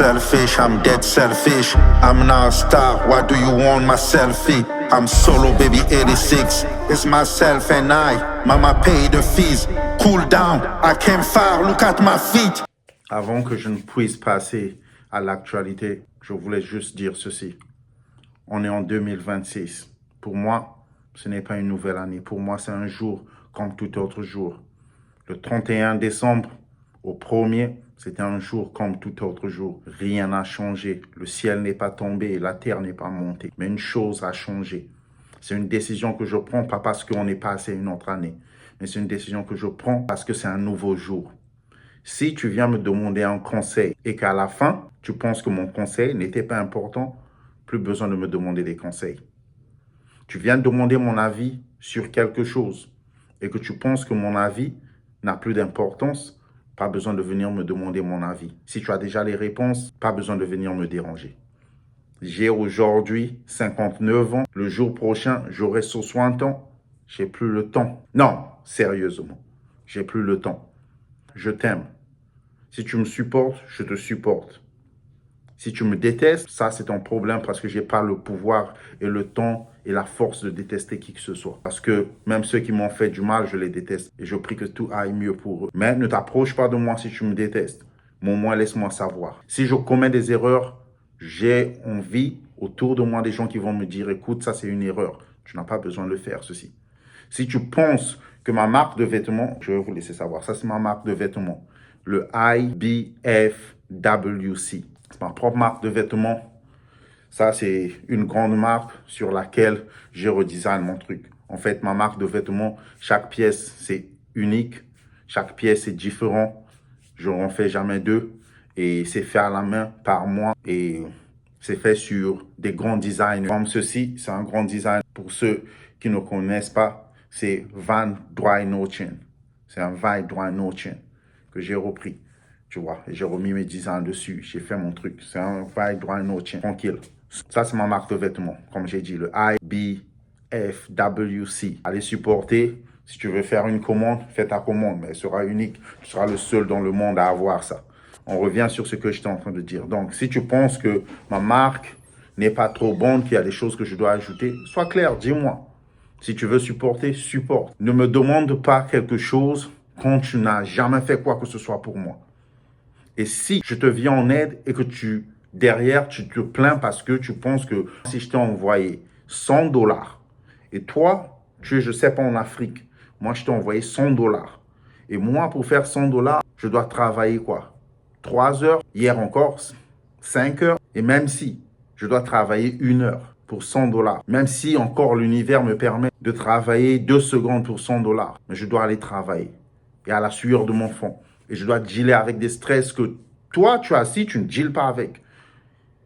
Selfish, I'm dead selfish. I'm now a star, why do you want my selfie? I'm solo baby 86, it's myself and I. Mama pay the fees, cool down, I came far, look at my feet. Avant que je ne puisse passer à l'actualité, je voulais juste dire ceci. On est en 2026. Pour moi, ce n'est pas une nouvelle année. Pour moi, c'est un jour comme tout autre jour. Le 31 décembre au 1er, c'était un jour comme tout autre jour. Rien n'a changé. Le ciel n'est pas tombé et la terre n'est pas montée. Mais une chose a changé. C'est une décision que je prends, pas parce qu'on est passé une autre année, mais c'est une décision que je prends parce que c'est un nouveau jour. Si tu viens me demander un conseil et qu'à la fin, tu penses que mon conseil n'était pas important, plus besoin de me demander des conseils. Tu viens de demander mon avis sur quelque chose et que tu penses que mon avis n'a plus d'importance, pas besoin de venir me demander mon avis. Si tu as déjà les réponses, pas besoin de venir me déranger. J'ai aujourd'hui 59 ans. Le jour prochain, j'aurai 60 ans. J'ai plus le temps. Non, sérieusement, j'ai plus le temps. Je t'aime. Si tu me supportes, je te supporte. Si tu me détestes, ça c'est ton problème parce que j'ai pas le pouvoir et le temps et la force de détester qui que ce soit. Parce que même ceux qui m'ont fait du mal, je les déteste. Et je prie que tout aille mieux pour eux. Mais ne t'approche pas de moi si tu me détestes. Mais au moins laisse-moi savoir. Si je commets des erreurs, j'ai envie autour de moi des gens qui vont me dire, écoute, ça c'est une erreur. Tu n'as pas besoin de faire ceci. Si tu penses que ma marque de vêtements, je vais vous laisser savoir, ça c'est ma marque de vêtements. Le IBFWC. C'est ma propre marque de vêtements. Ça, c'est une grande marque sur laquelle j'ai redesign mon truc. En fait, ma marque de vêtements, chaque pièce, c'est unique. Chaque pièce est différent. Je n'en fais jamais deux. Et c'est fait à la main par moi. Et c'est fait sur des grands designs. Comme ceci, c'est un grand design. Pour ceux qui ne connaissent pas, c'est Van Drynochen. C'est un Van Drynochen que j'ai repris. Tu vois, j'ai remis mes designs dessus. J'ai fait mon truc. C'est un Van Drynochen. Tranquille. Ça, c'est ma marque de vêtements. Comme j'ai dit, le IBFWC. Allez supporter. Si tu veux faire une commande, fais ta commande. Mais elle sera unique. Tu seras le seul dans le monde à avoir ça. On revient sur ce que j'étais en train de dire. Donc, si tu penses que ma marque n'est pas trop bonne, qu'il y a des choses que je dois ajouter, sois clair, dis-moi. Si tu veux supporter, supporte. Ne me demande pas quelque chose quand tu n'as jamais fait quoi que ce soit pour moi. Et si je te viens en aide et que derrière, tu te plains parce que tu penses que si je t'ai envoyé 100 dollars et toi, tu es, je sais pas, en Afrique, moi, je t'ai envoyé 100 dollars. Et moi, pour faire 100 dollars, je dois travailler quoi? 3 heures, hier encore, 5 heures. Et même si je dois travailler 1 heure pour 100 dollars, même si encore l'univers me permet de travailler 2 secondes pour 100 dollars, mais je dois aller travailler. Et à la sueur de mon front. Et je dois dealer avec des stress que toi, tu as si tu ne deals pas avec.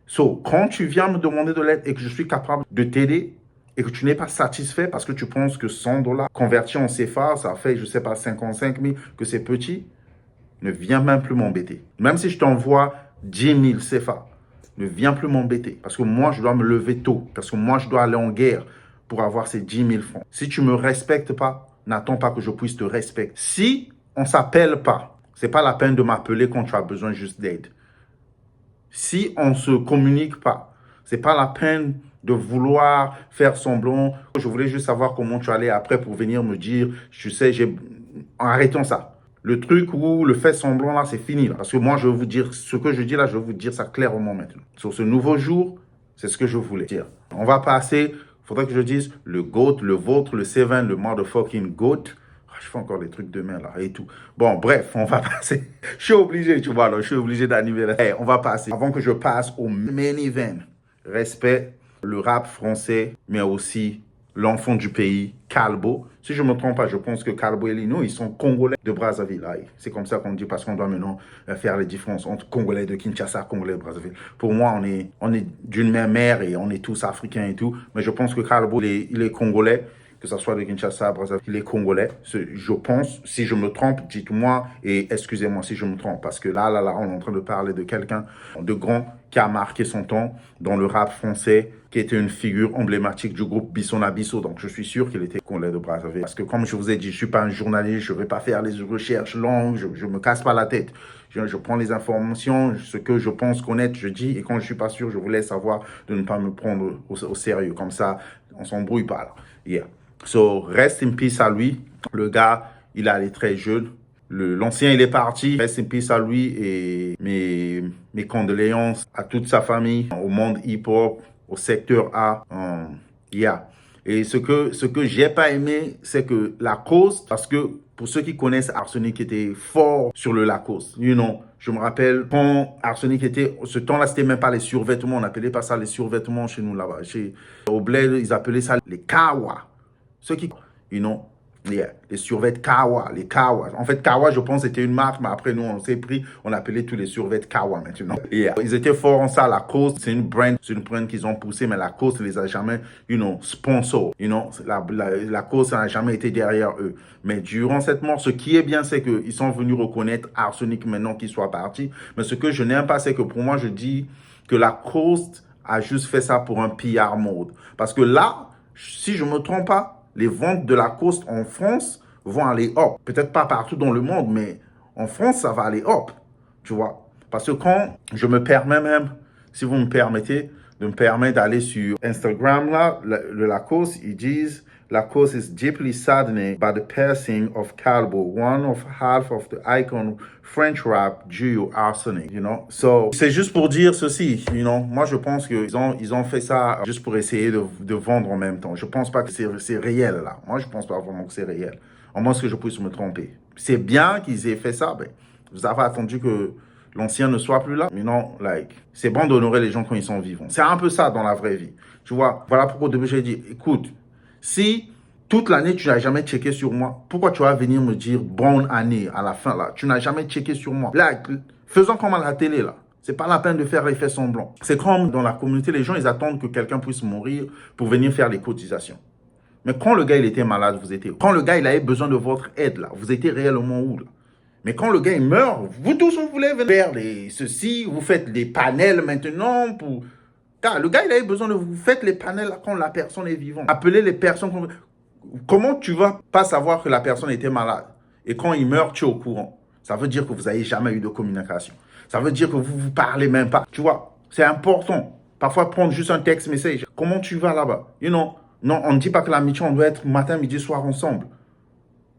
So, quand tu viens me demander de l'aide et que je suis capable de t'aider et que tu n'es pas satisfait parce que tu penses que 100 dollars convertis en CFA, ça fait, je sais pas, 55 000, que c'est petit, ne viens même plus m'embêter. Même si je t'envoie 10 000 CFA, ne viens plus m'embêter. Parce que moi, je dois me lever tôt. Parce que moi, je dois aller en guerre pour avoir ces 10 000 francs. Si tu ne me respectes pas, n'attends pas que je puisse te respecter. Si on ne s'appelle pas, c'est pas la peine de m'appeler quand tu as besoin juste d'aide. Si on ne se communique pas, c'est pas la peine de vouloir faire semblant. Je voulais juste savoir comment tu allais après pour venir me dire, tu sais, arrêtons ça. Le truc où le fait semblant là, c'est fini. Là. Parce que moi, je vais vous dire, ce que je dis là, je vais vous dire ça clairement maintenant. Sur ce nouveau jour, c'est ce que je voulais dire. On va passer, il faudrait que je dise le GOAT, le vôtre, le Seven, le motherfucking GOAT. Je fais encore des trucs demain là et tout. Bon, bref, on va passer. Je suis obligé, tu vois, là, je suis obligé d'animer. Hey, on va passer. Avant que je passe au main event, respect le rap français, mais aussi l'enfant du pays, Calbo. Si je ne me trompe pas, je pense que Calbo et Lino, ils sont Congolais de Brazzaville. C'est comme ça qu'on dit parce qu'on doit maintenant faire les différences entre Congolais de Kinshasa, Congolais de Brazzaville. Pour moi, on est d'une même mère et on est tous africains et tout. Mais je pense que Calbo, il est Congolais. Que ce soit de Kinshasa, Brazzaville, les Congolais. Je pense, si je me trompe, dites-moi et excusez-moi si je me trompe. Parce que là, on est en train de parler de quelqu'un de grand qui a marqué son temps dans le rap français, qui était une figure emblématique du groupe Bisson Abisso. Donc, je suis sûr qu'il était Congolais de Brazzaville. Parce que comme je vous ai dit, je ne suis pas un journaliste, je ne vais pas faire les recherches longues, je ne me casse pas la tête. Je prends les informations, ce que je pense connaître, je dis. Et quand je suis pas sûr, je vous laisse savoir de ne pas me prendre au sérieux. Comme ça, on s'embrouille pas là. Yeah. So, rest in peace à lui. Le gars, il allait très jeune. L'ancien, il est parti. Rest in peace à lui et mes condoléances à toute sa famille, au monde hip-hop, au secteur A. Yeah. Et ce que j'ai pas aimé, c'est que Lacoste, parce que pour ceux qui connaissent Arsenic était fort sur le Lacoste. You know, je me rappelle quand Arsenic était, ce temps-là, c'était même pas les survêtements. On appelait pas ça les survêtements chez nous là-bas. Au bled, ils appelaient ça les kawa. Ceux qui, you know, les survêtements Kawa, les Kawa. En fait, Kawa, je pense, c'était une marque, mais après, nous, on s'est pris, on appelait tous les survêtements Kawa maintenant. Yeah. Ils étaient forts en ça. Lacoste, c'est une brand qu'ils ont poussé, mais Lacoste ne les a jamais, you know, sponsor. You know, Lacoste n'a jamais été derrière eux. Mais durant cette mort, ce qui est bien, c'est qu'ils sont venus reconnaître Arsenic maintenant qu'il soit parti. Mais ce que je n'aime pas, c'est que pour moi, je dis que Lacoste a juste fait ça pour un PR mode. Parce que là, si je ne me trompe pas, les ventes de Lacoste en France vont aller up. Peut-être pas partout dans le monde, mais en France, ça va aller up. Tu vois? Parce que quand je me permets même, si vous me permettez, de me permettre d'aller sur Instagram, là, le Lacoste, ils disent Lacoste is deeply saddened by the passing of Calbo, one of half of the icon French rap duo Arsenic, you know. So, c'est juste pour dire ceci, you know. Moi, je pense qu'ils ont fait ça juste pour essayer de vendre en même temps. Je pense pas que c'est réel, là. Moi, je pense pas vraiment que c'est réel. À moins que je puisse me tromper. C'est bien qu'ils aient fait ça, ben, vous avez attendu que l'ancien ne soit plus là. Mais non, like, c'est bon d'honorer les gens quand ils sont vivants. C'est un peu ça dans la vraie vie. Tu vois, voilà pourquoi au début j'ai dit, écoute, si toute l'année tu n'as jamais checké sur moi, pourquoi tu vas venir me dire bonne année à la fin là? Tu n'as jamais checké sur moi. Là, faisons comme à la télé là. C'est pas la peine de faire l'effet semblant. C'est comme dans la communauté, les gens ils attendent que quelqu'un puisse mourir pour venir faire les cotisations. Mais quand le gars il était malade, vous étiez où? Quand le gars il avait besoin de votre aide là, vous étiez réellement où là? Mais quand le gars il meurt, vous tous vous voulez faire ceci, vous faites des panels maintenant pour... Car le gars il avait besoin de vous faites les panels là quand la personne est vivante. Appelez les personnes. Comment tu vas pas savoir que la personne était malade? Et quand il meurt, tu es au courant. Ça veut dire que vous n'avez jamais eu de communication. Ça veut dire que vous ne vous parlez même pas. Tu vois, c'est important. Parfois, prendre juste un text message. Comment tu vas là-bas? You know? Non, on ne dit pas que l'amitié, on doit être matin, midi, soir ensemble.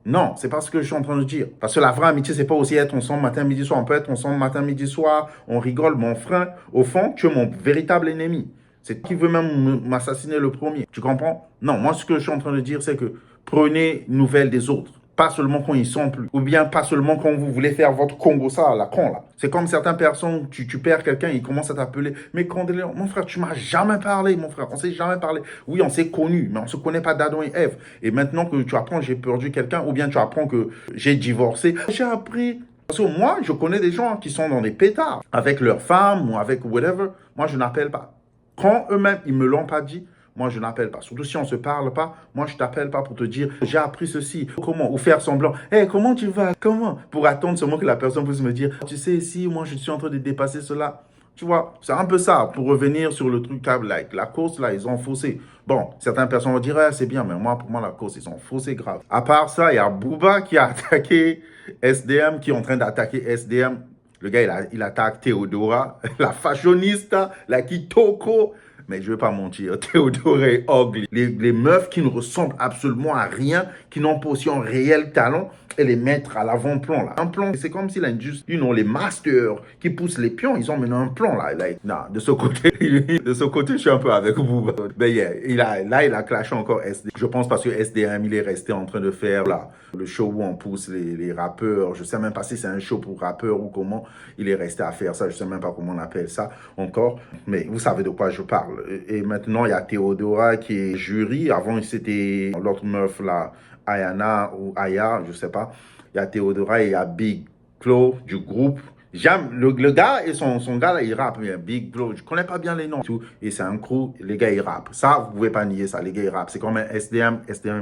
Non, c'est pas ce que je suis en train de dire. Parce que la vraie amitié, c'est pas aussi être ensemble matin, midi, soir. On peut être ensemble matin, midi, soir. On rigole, mon frère. Au fond, tu es mon véritable ennemi. C'est qui veut même m'assassiner le premier. Tu comprends? Non, moi, ce que je suis en train de dire, c'est que prenez nouvelle des autres. Pas seulement quand ils sont plus. Ou bien pas seulement quand vous voulez faire votre Congo, ça, à la con, là. C'est comme certaines personnes, tu perds quelqu'un, ils commencent à t'appeler. Mais condoléances, mon frère, tu m'as jamais parlé, mon frère. On s'est jamais parlé. Oui, on s'est connus, mais on se connaît pas d'Adam et Ève. Et maintenant que tu apprends, j'ai perdu quelqu'un, ou bien tu apprends que j'ai divorcé, j'ai appris. Parce que moi, je connais des gens qui sont dans des pétards, avec leur femme ou avec whatever. Moi, je n'appelle pas. Quand eux-mêmes, ils me l'ont pas dit, moi, je n'appelle pas. Surtout si on ne se parle pas, moi, je t'appelle pas pour te dire, j'ai appris ceci. Comment? Ou faire semblant. Hey, comment tu vas? Comment? Pour attendre seulement que la personne puisse me dire, tu sais, si moi, je suis en train de dépasser cela. Tu vois, c'est un peu ça. Pour revenir sur le truc, like, la course, là, ils ont faussé. Bon, certaines personnes vont dire, ah, c'est bien, mais moi, pour moi, la course, ils ont faussé grave. À part ça, il y a Booba qui a attaqué SDM, qui est en train d'attaquer SDM. Le gars, il attaque Théodora, la fashionista, la Kitoko. Mais je ne vais pas mentir, Théodora est ugly. Les meufs qui ne ressemblent absolument à rien, qui n'ont pas aussi un réel talent, et les mettre à l'avant-plan là. Un plan, c'est comme s'il a juste, les masters qui poussent les pions, ils ont maintenant un plan là. Non, de ce côté, je suis un peu avec vous. Mais yeah, il a clashé encore SD. Je pense parce que SDM, il est resté en train de faire là, le show où on pousse les rappeurs. Je sais même pas si c'est un show pour rappeurs ou comment. Il est resté à faire ça. Je sais même pas comment on appelle ça encore. Mais vous savez de quoi je parle. Et maintenant, il y a Théodora qui est jury. Avant, c'était l'autre meuf là, Ayana ou Aya, je sais pas. Il y a Théodora et il y a Big Flo du groupe. J'aime le gars et son gars là, il rappe. Big Flo, je connais pas bien les noms. Et c'est un crew, les gars ils rappent. Ça, vous pouvez pas nier ça, les gars ils rappent. C'est comme un SDM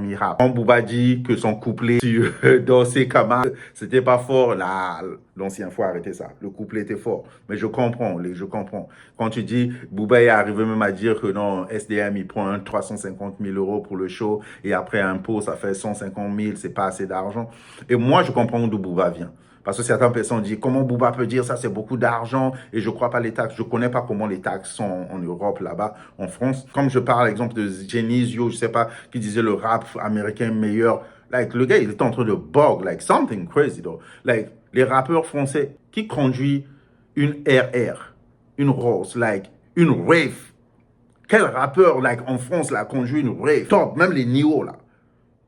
il rappe. Quand Booba dit que son couplet sur Danser Kama, c'était pas fort, là, l'ancien faut arrêter ça. Le couplet était fort. Mais je comprends, je comprends. Quand tu dis, Booba est arrivé même à dire que non, SDM il prend 350 000 € pour le show et après impôt ça fait 150 000, c'est pas assez d'argent. Et moi je comprends d'où Booba vient. Parce que certaines personnes disent, comment Booba peut dire ça, c'est beaucoup d'argent et je ne crois pas les taxes. Je ne connais pas comment les taxes sont en Europe, là-bas, en France. Comme je parle, exemple, de Genesio, je ne sais pas, qui disait le rap américain meilleur. Like, le gars, il était en train de bug, like, something crazy, though. Like, les rappeurs français qui conduisent une RR, une Rolls, like, une Wraith. Quel rappeur, like, en France, là, conduit une Wraith? Top, même les Nio, là,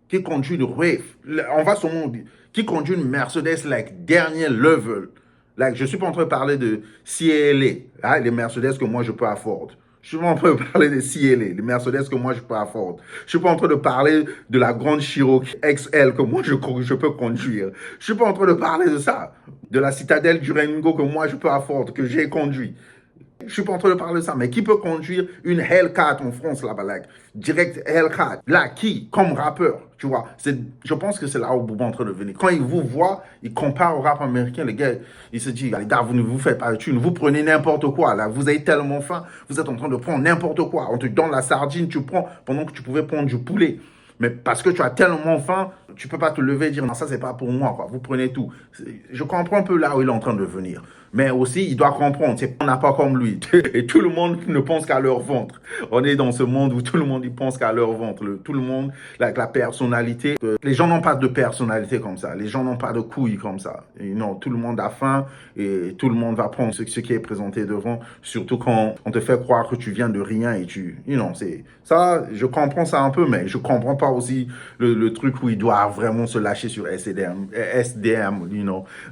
qui conduit une Wraith. On va sur mon... Qui conduit une Mercedes, like, dernier level. Like, je suis pas en train de parler de CLA, hein, les Mercedes que moi, je peux afford. Je suis pas en train de parler de CLA, les Mercedes que moi, je peux afford. Je suis pas en train de parler de la grande Cherokee XL que moi, je peux conduire. Je suis pas en train de parler de ça. De la Citadelle Durango que moi, je peux afford, que j'ai conduit. Je suis pas en train de parler de ça, mais qui peut conduire une Hellcat en France, là-bas, like, direct Hellcat? Là, qui? Comme rappeur, tu vois. Je pense que c'est là où Booba est en train de venir. Quand il vous voit, il compare au rap américain, les gars, il se dit, les gars, vous ne vous faites pas de thunes, vous prenez n'importe quoi, là, vous avez tellement faim, vous êtes en train de prendre n'importe quoi. On te donne la sardine, tu prends, pendant que tu pouvais prendre du poulet. Mais parce que tu as tellement faim, tu ne peux pas te lever et dire, non, ça, c'est pas pour moi, quoi. Vous prenez tout. Je comprends un peu là où il est en train de venir. Mais aussi, il doit comprendre, on n'a pas comme lui. Et tout le monde ne pense qu'à leur ventre. On est dans ce monde où tout le monde ne pense qu'à leur ventre. Tout le monde, avec la personnalité. Les gens n'ont pas de personnalité comme ça. Les gens n'ont pas de couilles comme ça. Et non, tout le monde a faim et tout le monde va prendre ce qui est présenté devant. Surtout quand on te fait croire que tu viens de rien et c'est ça, je comprends ça un peu, mais je comprends pas aussi le truc où il doit vraiment se lâcher sur SDM,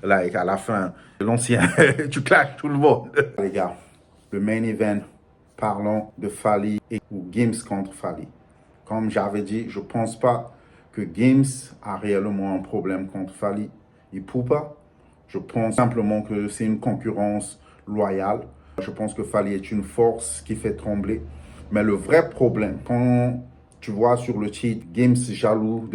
like à la fin. L'ancien, tu claques tout le monde. Les gars, le main event, parlons de Fally ou Gims contre Fally. Comme j'avais dit, je ne pense pas que Gims a réellement un problème contre Fally et Poupa. Je pense simplement que c'est une concurrence loyale. Je pense que Fally est une force qui fait trembler. Mais le vrai problème, quand tu vois sur le titre Gims jaloux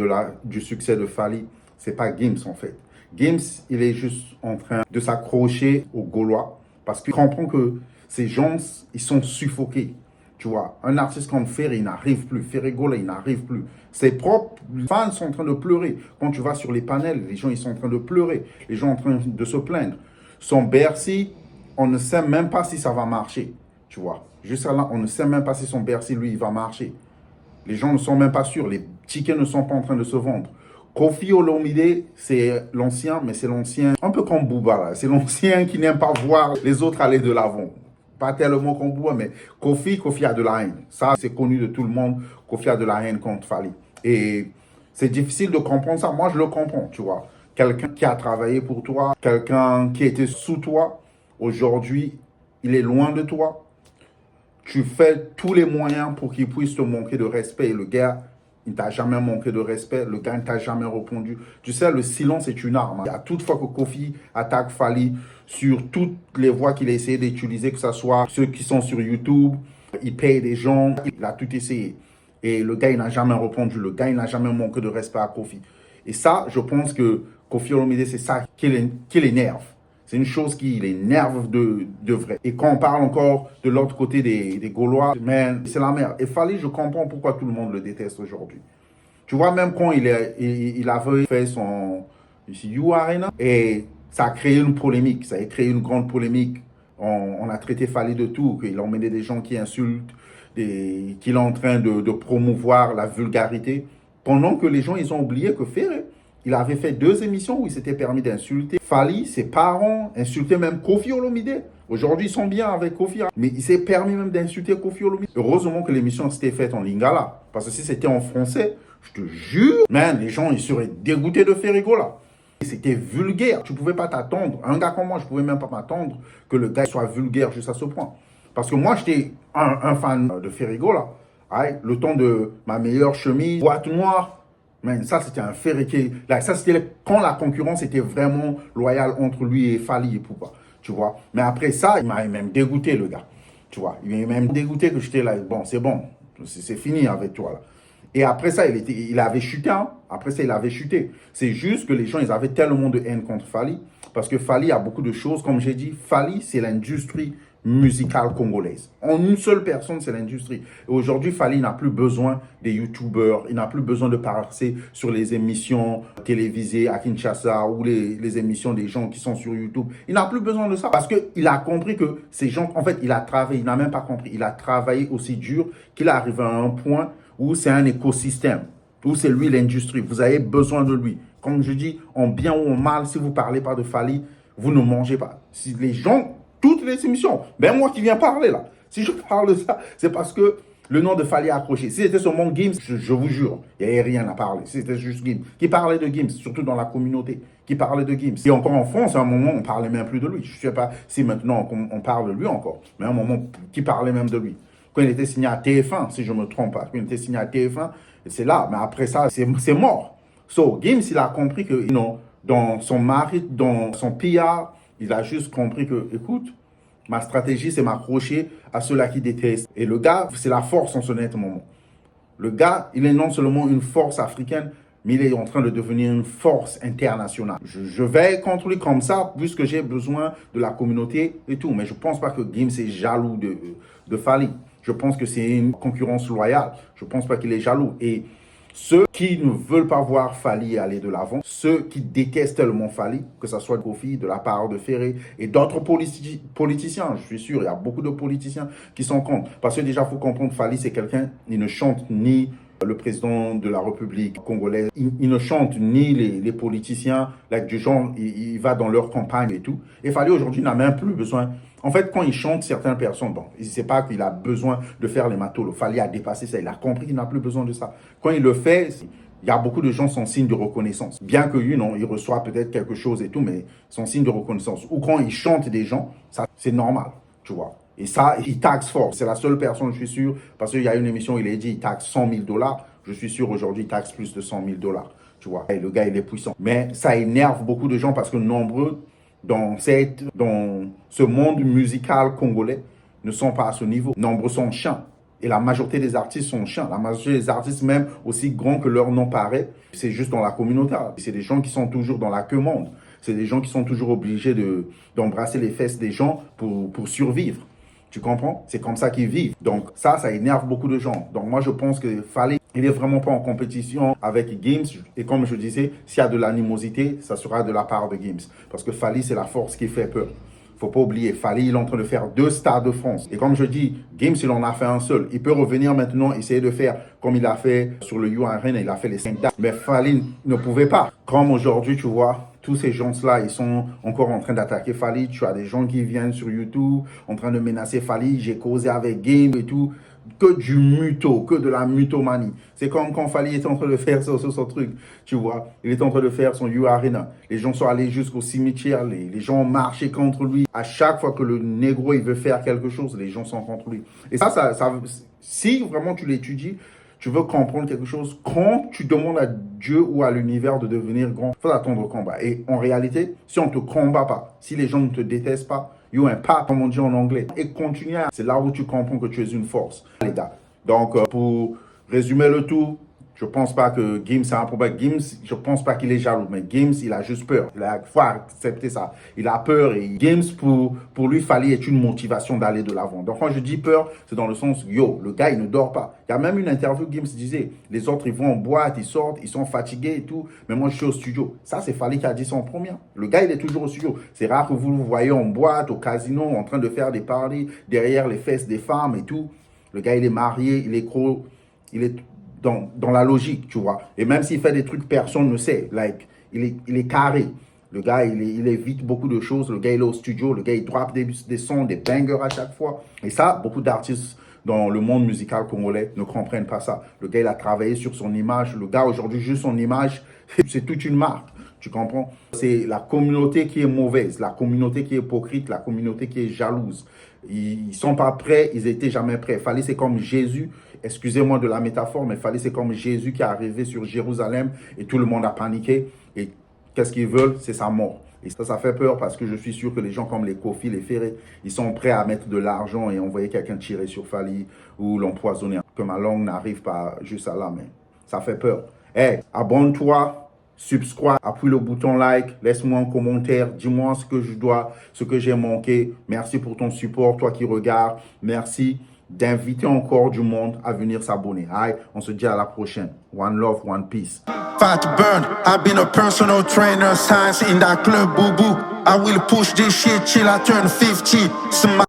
du succès de Fally, c'est pas Gims en fait. Gims, il est juste en train de s'accrocher aux Gaulois parce qu'il comprend que ces gens, ils sont suffoqués. Tu vois, un artiste comme Ferry, il n'arrive plus. Ferry Gola, il n'arrive plus. Ses propres fans sont en train de pleurer. Quand tu vas sur les panels, les gens, ils sont en train de pleurer. Les gens sont en train de se plaindre. Son Bercy, on ne sait même pas si ça va marcher. Tu vois, jusqu'à là, on ne sait même pas si son Bercy, lui, il va marcher. Les gens ne sont même pas sûrs. Les tickets ne sont pas en train de se vendre. Koffi Olomide, c'est l'ancien, mais c'est l'ancien, un peu comme Booba, c'est l'ancien qui n'aime pas voir les autres aller de l'avant. Pas tellement comme Booba, mais Koffi a de la haine. Ça, c'est connu de tout le monde. Koffi a de la haine contre Fally. Et c'est difficile de comprendre ça. Moi, je le comprends, tu vois. Quelqu'un qui a travaillé pour toi, quelqu'un qui était sous toi, aujourd'hui, il est loin de toi. Tu fais tous les moyens pour qu'il puisse te manquer de respect. Et le gars, il ne t'a jamais manqué de respect. Le gars ne t'a jamais répondu. Tu sais, le silence est une arme. À toute fois que Koffi attaque Fally sur toutes les voies qu'il a essayé d'utiliser, que ce soit ceux qui sont sur YouTube, il paye des gens, il a tout essayé. Et le gars, il n'a jamais répondu. Le gars, il n'a jamais manqué de respect à Koffi. Et ça, je pense que Koffi Olomide, c'est ça qui l'énerve. C'est une chose qui l'énerve de vrai. Et quand on parle encore de l'autre côté des Gaulois, c'est la merde. Et Fally, je comprends pourquoi tout le monde le déteste aujourd'hui. Tu vois, même quand il avait fait son You Arena, et ça a créé une polémique. Ça a créé une grande polémique. On a traité Fally de tout, qu'il a emmené des gens qui insultent, qu'il est en train de promouvoir la vulgarité. Pendant que les gens, ils ont oublié que Ferré, il avait fait 2 émissions où il s'était permis d'insulter Fally, ses parents, insulter même Koffi Olomide. Aujourd'hui, ils sont bien avec Koffi, mais il s'est permis même d'insulter Koffi Olomide. Heureusement que l'émission s'était faite en lingala, parce que si c'était en français, je te jure, les gens, ils seraient dégoûtés de Ferry Gola. C'était vulgaire. Tu ne pouvais pas t'attendre. Un gars comme moi, je ne pouvais même pas m'attendre que le gars soit vulgaire juste à ce point. Parce que moi, j'étais un fan de Ferry Gola. Le temps de ma meilleure chemise, boîte noire. Mais ça, c'était un Ferry. Ça, c'était quand la concurrence était vraiment loyale entre lui et Fally et Poupa. Tu vois. Mais après ça, il m'a même dégoûté, le gars. Tu vois. Il m'a même dégoûté que j'étais là. Bon, c'est bon. C'est fini avec toi, là. Et après ça, il avait chuté. Après ça, il avait chuté. C'est juste que les gens, ils avaient tellement de haine contre Fally. Parce que Fally a beaucoup de choses. Comme j'ai dit, Fally, c'est l'industrie musicale congolaise. En une seule personne, c'est l'industrie. Et aujourd'hui, Fally n'a plus besoin des youtubeurs, il n'a plus besoin de passer sur les émissions télévisées à Kinshasa ou les émissions des gens qui sont sur YouTube. Il n'a plus besoin de ça parce qu'il a compris que ces gens, en fait, il a travaillé, il n'a même pas compris, il a travaillé aussi dur qu'il arrive à un point où c'est un écosystème, où c'est lui l'industrie. Vous avez besoin de lui. Comme je dis, en bien ou en mal, si vous ne parlez pas de Fally, vous ne mangez pas. Si les gens, toutes les émissions, même moi qui viens parler là, si je parle de ça, c'est parce que le nom de Fally est accroché. Si c'était seulement Gims, je vous jure, il n'y avait rien à parler. Si c'était juste Gims. Qui parlait de Gims, surtout dans la communauté, qui parlait de Gims. Et encore en France, à un moment, on ne parlait même plus de lui. Je ne sais pas si maintenant on parle de lui encore, mais à un moment, qui parlait même de lui. Quand il était signé à TF1, si je ne me trompe pas, quand il était signé à TF1, c'est là. Mais après ça, c'est mort. So, Gims, il a compris que, non, dans son mari, dans son PR, il a juste compris que, écoute, ma stratégie, c'est m'accrocher à ceux-là qui détestent. Et le gars, c'est la force en ce net moment. Le gars, il est non seulement une force africaine, mais il est en train de devenir une force internationale. Je vais contre lui comme ça, puisque j'ai besoin de la communauté et tout. Mais je ne pense pas que Gims est jaloux de Fally. Je pense que c'est une concurrence loyale. Je ne pense pas qu'il est jaloux. Et ceux qui ne veulent pas voir Fally aller de l'avant, ceux qui détestent tellement Fally, que ce soit Kofi, de la part de Ferré et d'autres politiciens, je suis sûr, il y a beaucoup de politiciens qui sont contre. Parce que déjà, il faut comprendre, Fally, c'est quelqu'un, il ne chante ni le président de la République congolaise, il ne chante ni les politiciens, là, du genre, il va dans leur campagne et tout. Et Fally, aujourd'hui, n'a même plus besoin. En fait, quand il chante, certaines personnes, bon, il ne sait pas qu'il a besoin de faire les matolos. Fally a dépassé ça. Il a compris qu'il n'a plus besoin de ça. Quand il le fait, il y a beaucoup de gens qui sont signes de reconnaissance. Bien que, il reçoit peut-être quelque chose et tout, mais son signe de reconnaissance. Ou quand il chante des gens, ça, c'est normal, tu vois. Et ça, il taxe fort. C'est la seule personne, je suis sûr, parce qu'il y a une émission, il a dit, il taxe 100 000 $. Je suis sûr, aujourd'hui, il taxe plus de 100 000 $. Tu vois. Et le gars, il est puissant. Mais ça énerve beaucoup de gens parce que nombreux dans ce monde musical congolais ne sont pas à ce niveau. Nombreux sont chiants. Et la majorité des artistes sont chiants. La majorité des artistes, même aussi grands que leur nom paraît, c'est juste dans la communauté. C'est des gens qui sont toujours dans la queue monde. C'est des gens qui sont toujours obligés d'embrasser les fesses des gens pour survivre. Tu comprends? C'est comme ça qu'ils vivent. Donc ça énerve beaucoup de gens. Donc moi, je pense que Fally, il n'est vraiment pas en compétition avec Gims. Et comme je disais, s'il y a de l'animosité, ça sera de la part de Gims. Parce que Fally, c'est la force qui fait peur. Faut pas oublier, Fally, il est en train de faire 2 stades de France. Et comme je dis, Gims, il en a fait un seul. Il peut revenir maintenant, essayer de faire comme il a fait sur le U-Arena, il a fait les 5 dates. Mais Fally ne pouvait pas. Comme aujourd'hui, tu vois, tous ces gens-là, ils sont encore en train d'attaquer Fally. Tu as des gens qui viennent sur YouTube en train de menacer Fally. J'ai causé avec Game et tout. Que du muto, que de la mutomanie. C'est comme quand Fally était en train de faire son truc, tu vois. Il était en train de faire son U-Arena. Les gens sont allés jusqu'au cimetière, les gens ont marché contre lui. À chaque fois que le négro, il veut faire quelque chose, les gens sont contre lui. Et ça si vraiment tu l'étudies, tu veux comprendre quelque chose, quand tu demandes à Dieu ou à l'univers de devenir grand, il faut attendre au combat. Et en réalité, si on ne te combat pas, si les gens ne te détestent pas, you un pas, comme on dit en anglais, et continue. C'est là où tu comprends que tu es une force, les gars. Donc, pour résumer le tout, je ne pense pas que Gims a un problème. Gims, je ne pense pas qu'il est jaloux, mais Gims, il a juste peur. Il faut accepter ça. Il a peur et Gims, pour lui, Fally est une motivation d'aller de l'avant. Donc, quand je dis peur, c'est dans le sens, le gars, il ne dort pas. Il y a même une interview, Gims disait, les autres, ils vont en boîte, ils sortent, ils sont fatigués et tout, mais moi, je suis au studio. Ça, c'est Fally qui a dit ça en premier. Le gars, il est toujours au studio. C'est rare que vous le voyez en boîte, au casino, en train de faire des parties derrière les fesses des femmes et tout. Le gars, il est marié, il est il est dans la logique, tu vois. Et même s'il fait des trucs, personne ne sait. Il est carré. Le gars, il évite beaucoup de choses. Le gars, il est au studio. Le gars, il drop des sons, des bangers à chaque fois. Et ça, beaucoup d'artistes dans le monde musical congolais ne comprennent pas ça. Le gars, il a travaillé sur son image. Le gars, aujourd'hui, juste son image, c'est toute une marque. Tu comprends? C'est la communauté qui est mauvaise, la communauté qui est hypocrite, la communauté qui est jalouse. Ils sont pas prêts, ils étaient jamais prêts. Fally, c'est comme Jésus, excusez-moi de la métaphore, mais Fally, c'est comme Jésus qui est arrivé sur Jérusalem et tout le monde a paniqué. Et qu'est-ce qu'ils veulent? C'est sa mort. Et ça fait peur parce que je suis sûr que les gens comme les Kofi, les Ferré, ils sont prêts à mettre de l'argent et envoyer quelqu'un tirer sur Fally ou l'empoisonner. Que ma langue n'arrive pas juste à là, mais ça fait peur. Hey, abonne-toi. subscribe, appuie le bouton like, laisse-moi un commentaire, dis-moi ce que j'ai manqué. Merci pour ton support, toi qui regardes. Merci d'inviter encore du monde à venir s'abonner. Allez, on se dit à la prochaine. One love, one peace. Fat burn, I've been a personal trainer, science in that club, boo boo. I will push this shit till I turn 50.